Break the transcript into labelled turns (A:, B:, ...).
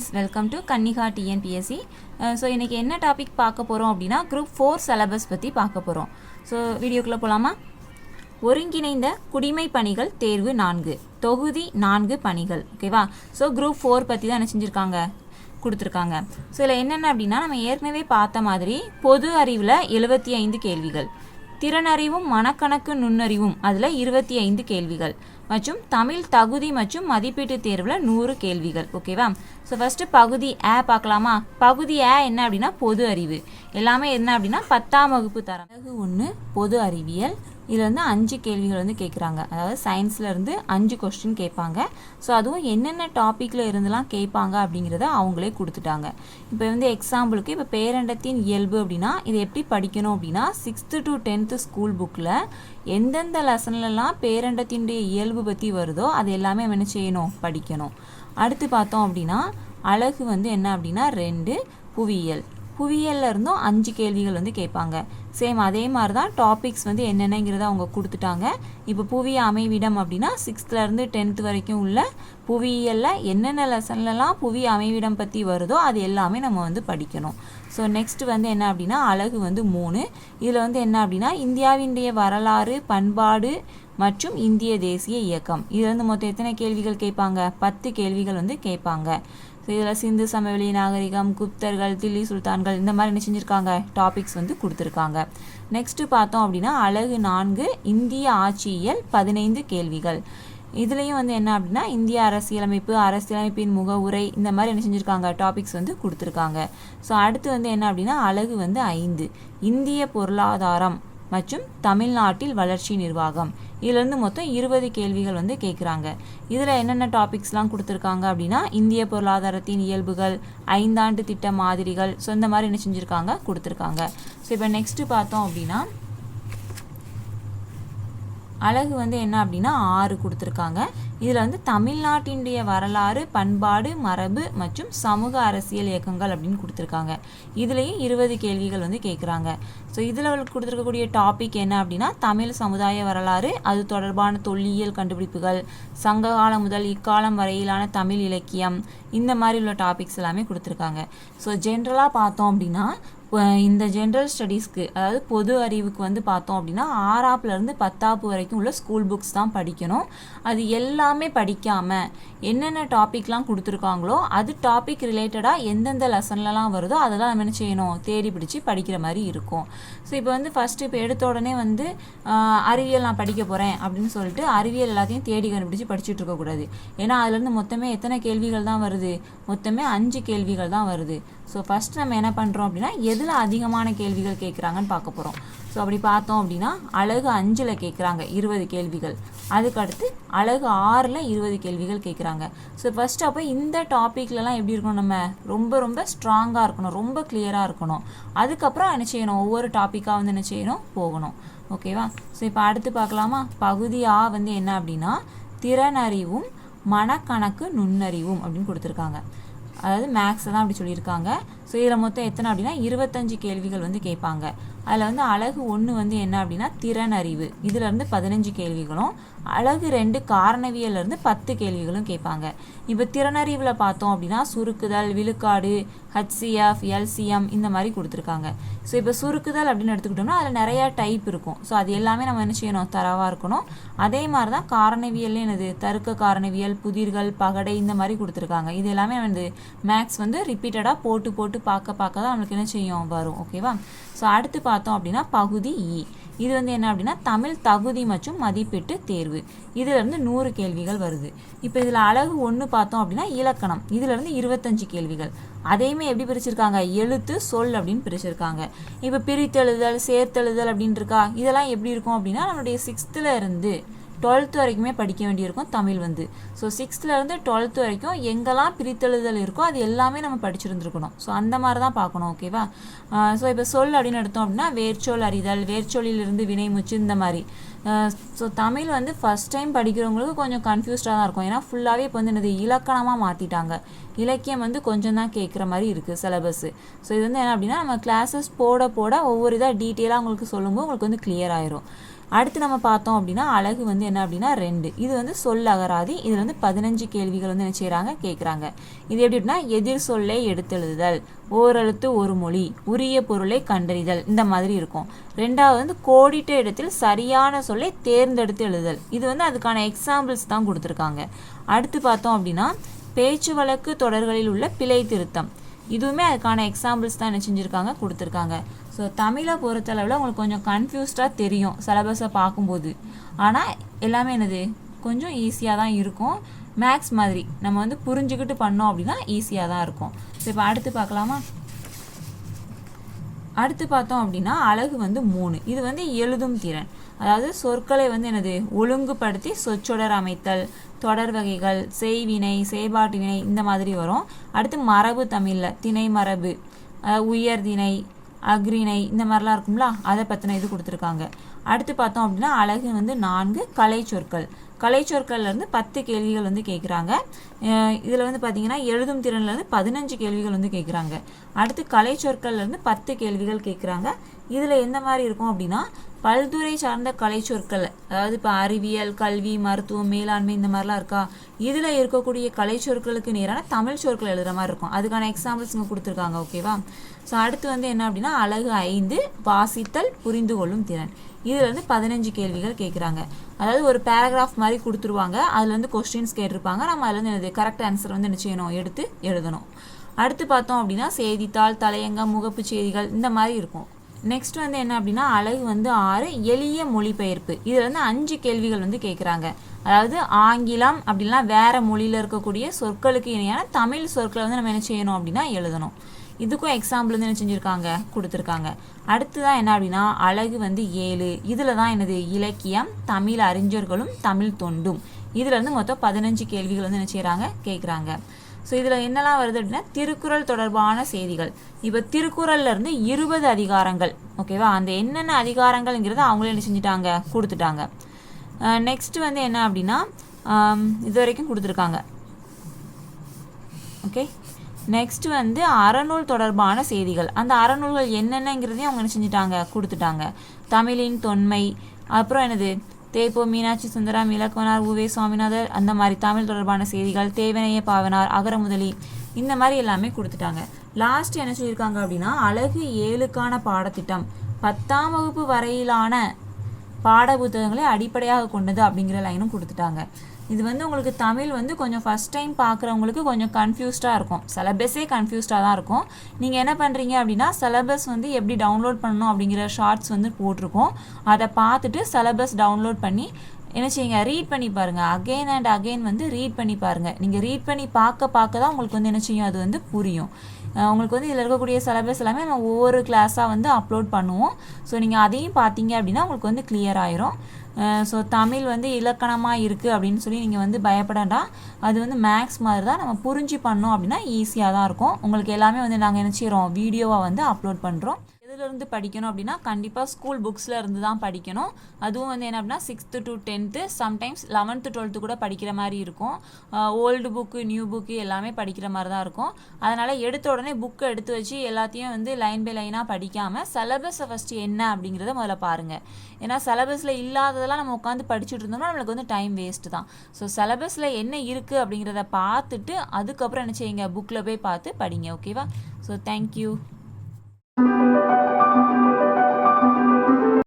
A: Friends, welcome to Kannika TNPSC. So இன்றைக்கி என்ன topic பார்க்க போகிறோம் அப்படின்னா குரூப் 4 சிலபஸ் பற்றி பார்க்க போகிறோம். ஸோ வீடியோக்குள்ளே போகலாமா? ஒருங்கிணைந்த குடிமை பணிகள் தேர்வு 4 தொகுதி 4 பணிகள். ஓகேவா? ஸோ குரூப் 4 பற்றி தான் என்ன செஞ்சுருக்காங்க, கொடுத்துருக்காங்க. ஸோ இதில் என்னென்ன அப்படின்னா, நம்ம ஏற்கனவே பார்த்த மாதிரி பொது அறிவில் 75 கேள்விகள், திறனறிவும் மனக்கணக்கு நுண்ணறிவும் அதில் 25 கேள்விகள் மற்றும் தமிழ் தகுதி மற்றும் மதிப்பீட்டு தேர்வில் 100 கேள்விகள். ஓகேவா? ஸோ ஃபஸ்ட்டு பகுதி ஏ பார்க்கலாமா? பகுதி ஏ என்ன அப்படின்னா பொது அறிவு. எல்லாமே என்ன அப்படின்னா 10ஆம் வகுப்பு தரம். அழகு 1 பொது அறிவியல். இதில் வந்து 5 கேள்விகள் வந்து கேட்குறாங்க. அதாவது சயின்ஸ்லேருந்து 5 கொஸ்டின் கேட்பாங்க. ஸோ அதுவும் என்னென்ன டாப்பிக்கில் இருந்தெல்லாம் கேட்பாங்க அப்படிங்கிறத அவங்களே கொடுத்துட்டாங்க. இப்போ வந்து எக்ஸாம்பிளுக்கு இப்போ பேரண்டத்தின் இயல்பு அப்படின்னா இதை எப்படி படிக்கணும் அப்படின்னா 6th to 10th ஸ்கூல் புக்கில் எந்தெந்த லெசன்லலாம் பேரண்டத்தினுடைய இயல்பு பற்றி வருதோ அது எல்லாமே என்ன செய்யணும், படிக்கணும். அடுத்து பார்த்தோம் அப்படின்னா அழகு வந்து என்ன அப்படின்னா 2 புவியியல். புவியியல்ல இருந்தும் 5 கேள்விகள் வந்து கேட்பாங்க. சேம் அதே மாதிரி தான் டாபிக்ஸ் வந்து என்னென்னங்கிறத அவங்க கொடுத்துட்டாங்க. இப்போ புவி அமைவிடம் அப்படின்னா 6th-லேருந்து 10th வரைக்கும் உள்ள புவியியலில் என்னென்ன லெசன்லலாம் புவி அமைவிடம் பற்றி வருதோ அது எல்லாமே நம்ம வந்து படிக்கணும். ஸோ நெக்ஸ்ட் வந்து என்ன அப்படின்னா அழகு வந்து 3. இதில் வந்து என்ன அப்படின்னா இந்தியாவினுடைய வரலாறு, பண்பாடு மற்றும் இந்திய தேசிய இயக்கம். இதில் வந்து மொத்தம் எத்தனை கேள்விகள் கேட்பாங்க? 10 கேள்விகள் வந்து கேட்பாங்க. ஸோ இதில் சிந்து சமவெளி நாகரிகம், குப்தர்கள், தில்லி சுல்தான்கள் இந்த மாதிரி என்ன செஞ்சுருக்காங்க, டாபிக்ஸ் வந்து கொடுத்துருக்காங்க. நெக்ஸ்ட்டு பார்த்தோம் அப்படின்னா அழகு 4 இந்திய ஆட்சியியல் 15 கேள்விகள். இதுலேயும் வந்து என்ன அப்படின்னா இந்திய அரசியலமைப்பு, அரசியலமைப்பின் முகவுரை இந்த மாதிரி என்ன செஞ்சுருக்காங்க, டாபிக்ஸ் வந்து கொடுத்துருக்காங்க. ஸோ அடுத்து வந்து என்ன அப்படின்னா அழகு வந்து 5 இந்திய பொருளாதாரம் மற்றும் தமிழ்நாட்டில் வளர்ச்சி நிர்வாகம். இதிலிருந்து மொத்தம் 20 கேள்விகள் வந்து கேட்குறாங்க. இதில் என்னென்ன டாபிக்ஸ்லாம் கொடுத்துருக்காங்க அப்படின்னா இந்திய பொருளாதாரத்தின் இயல்புகள், 5 ஆண்டு திட்ட மாதிரிகள், ஸோ இந்த மாதிரி என்ன செஞ்சுருக்காங்க, கொடுத்துருக்காங்க. ஸோ இப்போ நெக்ஸ்ட்டு பார்த்தோம் அப்படின்னா அழகு வந்து என்ன அப்படின்னா 6 கொடுத்துருக்காங்க. இதில் வந்து தமிழ்நாட்டினுடைய வரலாறு, பண்பாடு, மரபு மற்றும் சமூக அரசியல் இயக்கங்கள் அப்படின்னு கொடுத்துருக்காங்க. இதுலேயும் 20 கேள்விகள் வந்து கேட்குறாங்க. ஸோ இதில் அவளுக்கு கொடுத்துருக்கக்கூடிய டாபிக் என்ன அப்படின்னா தமிழ் சமுதாய வரலாறு, அது தொடர்பான தொல்லியல் கண்டுபிடிப்புகள், சங்ககாலம் முதல் இக்காலம் வரையிலான தமிழ் இலக்கியம், இந்த மாதிரி உள்ள டாபிக்ஸ் எல்லாமே கொடுத்துருக்காங்க. ஸோ ஜென்ரலாக பார்த்தோம் அப்படின்னா இந்த ஜென்ரல் ஸ்டடீஸ்க்கு, அதாவது பொது அறிவுக்கு வந்து பார்த்தோம் அப்படின்னா 6ஆப்லேருந்து 10ஆப் வரைக்கும் உள்ள ஸ்கூல் புக்ஸ் தான் படிக்கணும். அது எல்லாமே படிக்காமல் என்னென்ன டாப்பிக்லாம் கொடுத்துருக்காங்களோ அது டாபிக் ரிலேட்டடாக எந்தெந்த லெசன்லலாம் வருதோ அதெல்லாம் நம்ம என்ன செய்யணும், தேடி பிடிச்சி படிக்கிற மாதிரி இருக்கும். ஸோ இப்போ வந்து ஃபஸ்ட்டு இப்போ எடுத்த உடனே வந்து அறிவியல் நான் படிக்க போகிறேன் அப்படின்னு சொல்லிட்டு அறிவியல் எல்லாத்தையும் தேடி கண்டுபிடிச்சி படிச்சுட்டு இருக்கக்கூடாது. ஏன்னா அதுலேருந்து மொத்தமே எத்தனை கேள்விகள் தான் வருது, மொத்தமே 5 கேள்விகள் தான் வருது. ஸோ ஃபஸ்ட் நம்ம என்ன பண்ணுறோம் அப்படின்னா எதில் அதிகமான கேள்விகள் கேட்குறாங்கன்னு பார்க்க போகிறோம். ஸோ அப்படி பார்த்தோம் அப்படின்னா அழகு 5ல் கேட்குறாங்க 20 கேள்விகள். அதுக்கடுத்து அழகு 6ல் 20 கேள்விகள் கேட்குறாங்க. ஸோ ஃபஸ்ட்டு அப்போ இந்த டாப்பிக்லலாம் எப்படி இருக்கணும், நம்ம ரொம்ப ரொம்ப ஸ்ட்ராங்காக இருக்கணும், ரொம்ப கிளியராக இருக்கணும். அதுக்கப்புறம் என்ன செய்யணும், ஒவ்வொரு டாப்பிக்காக வந்து என்ன செய்யணும், போகணும். ஓகேவா? ஸோ இப்போ அடுத்து பார்க்கலாமா? பகுதி ஆ வந்து என்ன அப்படின்னா திறனறிவும் மனக்கணக்கு நுண்ணறிவும் அப்படின்னு கொடுத்துருக்காங்க. அதாவது மேக்ஸை தான் அப்படி சொல்லியிருக்காங்க. ஸோ இதில் மொத்தம் எத்தனை அப்படின்னா 25 கேள்விகள் வந்து கேட்பாங்க. அதில் வந்து அழகு 1 வந்து என்ன அப்படின்னா திறனறிவு, இதிலேருந்து 15 கேள்விகளும், அழகு 2 காரணவியல்லேருந்து 10 கேள்விகளும் கேட்பாங்க. இப்போ திறனறிவில் பார்த்தோம் அப்படின்னா சுருக்குதல், விழுக்காடு, ஹச்சிஎஃப், எல்சிஎம் இந்த மாதிரி கொடுத்துருக்காங்க. ஸோ இப்போ சுருக்குதல் அப்படின்னு எடுத்துக்கிட்டோம்னா அதில் நிறையா டைப் இருக்கும். ஸோ அது எல்லாமே நம்ம என்ன செய்யணும், தரவாக இருக்கணும். அதே மாதிரி தான் காரணவியல் என்னது, தருக்க காரணவியல், புதிர்கள், பகடை இந்த மாதிரி கொடுத்துருக்காங்க. இது எல்லாமே வந்து மேக்ஸ் வந்து ரிப்பீட்டடாக போட்டு போட்டு பார்க்க தான் நம்மளுக்கு என்ன செய்யும், வரும். ஓகேவா? ஸோ அடுத்து பார்த்தோம் அப்படின்னா பகுதி இ. இது வந்து என்ன அப்படின்னா தமிழ் தகுதி மற்றும் மதிப்பீட்டு தேர்வு. இதிலிருந்து 100 கேள்விகள் வருது. இப்போ இதில் அழகு 1 பார்த்தோம் அப்படின்னா இலக்கணம். இதிலிருந்து 25 கேள்விகள். அதையுமே எப்படி பிரிச்சிருக்காங்க, எழுத்து, சொல் அப்படின்னு பிரிச்சிருக்காங்க. இப்போ பிரித்தெழுதல், சேர்த்தெழுதல் அப்படின்னு இருக்கா, இதெல்லாம் எப்படி இருக்கும் அப்படின்னா நம்மளுடைய 6th-லேருந்து 12th வரைக்குமே படிக்க வேண்டியிருக்கும் தமிழ் வந்து. ஸோ 6th-லேருந்து 12th வரைக்கும் எங்கெல்லாம் பிரித்தெழுதல் இருக்கோ அது எல்லாமே நம்ம படிச்சிருந்துருக்கணும். ஸோ அந்த மாதிரி தான் பார்க்கணும். ஓகேவா? ஸோ இப்போ சொல் அப்படின்னு எடுத்தோம் அப்படின்னா வேர்ச்சொல் அறிதல், வேர்ச்சொல்லிலிருந்து வினைமுச்சு இந்த மாதிரி. ஸோ தமிழ் வந்து ஃபஸ்ட் டைம் படிக்கிறவங்களுக்கு கொஞ்சம் கன்ஃபியூஸ்டாக தான் இருக்கும். ஏன்னா ஃபுல்லாகவே இப்போ வந்து என்னது இலக்கணமாக மாற்றிட்டாங்க. இலக்கியம் வந்து கொஞ்சம் தான் கேட்குற மாதிரி இருக்குது சிலபஸ்ஸு. ஸோ இது வந்து என்ன அப்படின்னா நம்ம கிளாஸஸ் போட போட ஒவ்வொரு இதாக டீட்டெயிலாக உங்களுக்கு சொல்லும்போது உங்களுக்கு வந்து கிளியர் ஆயிரும். அடுத்து நம்ம பார்த்தோம் அப்படின்னா அழகு வந்து என்ன அப்படின்னா 2. இது வந்து சொல் அகராதி. இதில் வந்து 15 கேள்விகள் வந்து என்ன செய்கிறாங்க கேட்குறாங்க. இது எப்படி அப்படின்னா எதிர் சொல்லை எடுத்தெழுதுதல், ஓரெழுத்து ஒரு மொழி, உரிய பொருளை கண்டறிதல், இந்த மாதிரி இருக்கும். 2வது வந்து கோடிட்ட இடத்தில் சரியான சொல்லை தேர்ந்தெடுத்து எழுதுதல். இது வந்து அதுக்கான எக்ஸாம்பிள்ஸ் தான் கொடுத்துருக்காங்க. அடுத்து பார்த்தோம் அப்படின்னா பேச்சு வழக்கு தொடர்களில் உள்ள பிழை திருத்தம். இதுவுமே அதுக்கான எக்ஸாம்பிள்ஸ் தான் என்ன செஞ்சுருக்காங்க கொடுத்துருக்காங்க. ஸோ தமிழை பொறுத்தளவில் உங்களுக்கு கொஞ்சம் கன்ஃபியூஸ்டாக தெரியும் சிலபஸை பார்க்கும்போது. ஆனால் எல்லாமே என்னது கொஞ்சம் ஈஸியாக தான் இருக்கும். மேக்ஸ் மாதிரி நம்ம வந்து புரிஞ்சுக்கிட்டு பண்ணோம் அப்படின்னா ஈஸியாக தான் இருக்கும். ஸோ இப்போ அடுத்து பார்க்கலாமா? அடுத்து பார்த்தோம் அப்படின்னா அழகு வந்து 3. இது வந்து எழுதும் திறன். அதாவது சொற்களை வந்து என்னது ஒழுங்குபடுத்தி சொற்றொடர் அமைத்தல், தொடர் வகைகள், செய்வினை, செயற்பாட்டு வினை, இந்த மாதிரி வரும். அடுத்து மரபு தமிழில் திணை மரபு, உயர்திணை, அக்ரிணை, இந்த மாதிரிலாம் இருக்கும்ல, அதை பற்றின இது கொடுத்துருக்காங்க. அடுத்து பார்த்தோம் அப்படின்னா அழகு வந்து 4 கலை சொற்கள். கலை சொற்கள்லேருந்து 10 கேள்விகள் வந்து கேட்குறாங்க. இதில் வந்து பார்த்திங்கன்னா எழுதும் திறன்லேருந்து 15 கேள்விகள் வந்து கேட்குறாங்க. அடுத்து கலை சொற்கள்லேருந்து 10 கேள்விகள் கேட்குறாங்க. இதில் எந்த மாதிரி இருக்கும் அப்படின்னா பல்துறை சார்ந்த கலை சொற்கள், அதாவது இப்போ அறிவியல், கல்வி, மருத்துவம், மேலாண்மை, இந்த மாதிரிலாம் இருக்கா, இதில் இருக்கக்கூடிய கலை சொற்களுக்கு நேரான தமிழ் சொற்கள் எழுதுகிற மாதிரி இருக்கும். அதுக்கான எக்ஸாம்பிள்ஸ் இங்கே கொடுத்துருக்காங்க. ஓகேவா? ஸோ அடுத்து வந்து என்ன அப்படின்னா அழகு 5 வாசித்தல் புரிந்து கொள்ளும் திறன். இதில் வந்து 15 கேள்விகள் கேட்குறாங்க. அதாவது ஒரு பேராகிராஃப் மாதிரி கொடுத்துருவாங்க. அதில் வந்து கொஸ்டின்ஸ் கேட்டிருப்பாங்க. நம்ம அதில் வந்து என்னது கரெக்ட் ஆன்சர் வந்து என்ன செய்யணும், எடுத்து எழுதணும். அடுத்து பார்த்தோம் அப்படின்னா செய்தித்தாள், தலையங்கம், முகப்பு செய்திகள், இந்த மாதிரி இருக்கும். நெக்ஸ்ட் வந்து என்ன அப்படின்னா அழகு வந்து 6 எளிய மொழிபெயர்ப்பு. இதில் வந்து 5 கேள்விகள் வந்து கேட்குறாங்க. அதாவது ஆங்கிலம் அப்படின்னா வேறு மொழியில் இருக்கக்கூடிய சொற்களுக்கு இணையான தமிழ் சொற்களை வந்து நம்ம என்ன செய்யணும் அப்படின்னா எழுதணும். இதுக்கும் எக்ஸாம்பிள் வந்து என்ன செஞ்சுருக்காங்க கொடுத்துருக்காங்க. அடுத்து தான் என்ன அப்படின்னா அழகு வந்து 7. இதில் தான் என்னது இலக்கியம், தமிழ் அறிஞர்களும் தமிழ் தொண்டும். இதில் வந்து மொத்தம் 15 கேள்விகள் வந்து என்ன செய்கிறாங்க கேட்குறாங்க. ஸோ இதில் என்னெல்லாம் வருது அப்படின்னா திருக்குறள் தொடர்பான செய்திகள். இப்போ திருக்குறள்லேருந்து 20 அதிகாரங்கள். ஓகேவா? அந்த என்னென்ன அதிகாரங்கள்ங்கிறத அவங்களே என்ன செஞ்சுட்டாங்க கொடுத்துட்டாங்க. நெக்ஸ்ட் வந்து என்ன அப்படின்னா இது வரைக்கும் கொடுத்துருக்காங்க. ஓகே, நெக்ஸ்ட் வந்து அறநூல் தொடர்பான செய்திகள். அந்த அறநூல்கள் என்னென்னங்கிறதையும் அவங்க என்ன செஞ்சுட்டாங்க கொடுத்துட்டாங்க. தமிழின் தொன்மை, அப்புறம் என்னது தேப்போ மீனாட்சி சுந்தரம், இலக்குவனார், உவே சுவாமிநாதர், அந்த மாதிரி தமிழ் தொடர்பான செய்திகள், தேவனைய பாவனார், அகரமுதலி, இந்த மாதிரி எல்லாமே கொடுத்துட்டாங்க. லாஸ்ட் என்ன சொல்லியிருக்காங்க அப்படின்னா அழகு 7க்கான பாடத்திட்டம் 10ஆம் வகுப்பு வரையிலான பாட புத்தகங்களை அடிப்படையாக கொண்டது அப்படிங்கிற லைனும் கொடுத்துட்டாங்க. இது வந்து உங்களுக்கு தமிழ் வந்து கொஞ்சம் ஃபஸ்ட் டைம் பார்க்குறவங்களுக்கு கொஞ்சம் கன்ஃபியூஸ்டாக இருக்கும். சிலபஸே கன்ஃபியூஸ்டாக தான் இருக்கும். நீங்கள் என்ன பண்ணுறீங்க அப்படின்னா சிலபஸ் வந்து எப்படி டவுன்லோட் பண்ணணும் அப்படிங்கிற ஷார்ட்ஸ் வந்து போட்டிருக்கோம். அதை பார்த்துட்டு சிலபஸ் டவுன்லோட் பண்ணி என்ன செய்யுங்க ரீட் பண்ணி பாருங்கள். அகெயின் அண்ட் அகெயின் வந்து ரீட் பண்ணி பாருங்கள். நீங்கள் ரீட் பண்ணி பார்க்க தான் உங்களுக்கு வந்து என்ன செய்யும் அது வந்து புரியும். உங்களுக்கு வந்து இதில் இருக்கக்கூடிய சிலபஸ் எல்லாமே நம்ம ஒவ்வொரு கிளாஸாக வந்து அப்லோட் பண்ணுவோம். ஸோ நீங்கள் அதையும் பார்த்தீங்க அப்படின்னா உங்களுக்கு வந்து கிளியர் ஆயிரும். ஸோ தமிழ் வந்து இலக்கணமாக இருக்குது அப்படின்னு சொல்லி நீங்கள் வந்து பயப்படண்டா. அது வந்து மேக்ஸ் மாதிரி தான். நம்ம புரிஞ்சு பண்ணோம் அப்படின்னா ஈஸியாக தான் இருக்கும். உங்களுக்கு எல்லாமே வந்து நாங்கள் என்ன செய்கிறோம் வீடியோவாக வந்து அப்லோட் பண்ணுறோம். எதுலேருந்து படிக்கணும் அப்படின்னா கண்டிப்பாக ஸ்கூல் புக்ஸில் இருந்து தான் படிக்கணும். அதுவும் வந்து என்ன அப்படின்னா 6th to 10th, sometimes 11th 12th கூட படிக்கிற மாதிரி இருக்கும். ஓல்டு புக்கு, நியூ புக்கு எல்லாமே படிக்கிற மாதிரி தான் இருக்கும். அதனால் எடுத்த உடனே புக்கை எடுத்து வச்சு எல்லாத்தையும் வந்து லைன் பை லைனாக படிக்காமல் சிலபஸை ஃபஸ்ட்டு என்ன அப்படிங்கிறத முதல்ல பாருங்கள். ஏன்னா சிலபஸில் இல்லாததெல்லாம் நம்ம உட்காந்து படிச்சுட்டு இருந்தோம்னா நம்மளுக்கு வந்து டைம் வேஸ்ட்டு தான். ஸோ சிலபஸில் என்ன இருக்குது அப்படிங்கிறத பார்த்துட்டு அதுக்கப்புறம் என்ன செய்யுங்க புக்கில் போய் பார்த்து படிங்க. ஓகேவா? So thank you.